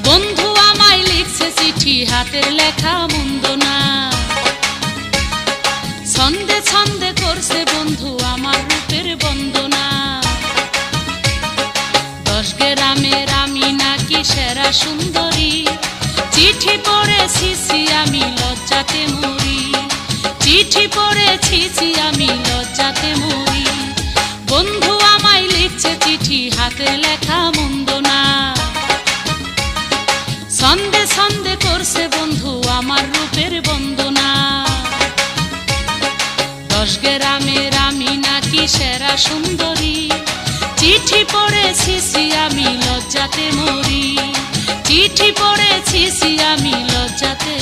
বন্ধু আমায় লিখছে চিঠি, হাতের লেখা মন্দ না। ছন্দে ছন্দে করছে বন্ধু আমার রূপের বন্দনা। 10 গ্রামের আমি নাকি সেরা সুন্দরী, চিঠি পড়েছি আমি লজ্জাতে মরি। চিঠি পড়েছি আমি লজ্জাতে মরি। বন্ধু আমায় লিখছে চিঠি, হাতের লেখা মন্দ না। ছন্দে ছন্দে করছে বন্ধু আমার রূপের বন্দনা। 10 গ্রামের আমি নাকি সেরা সুন্দরী, চিঠি পড়েছি আমি লজ্জাতে মরি। চিঠি পড়েছি আমি লজ্জাতে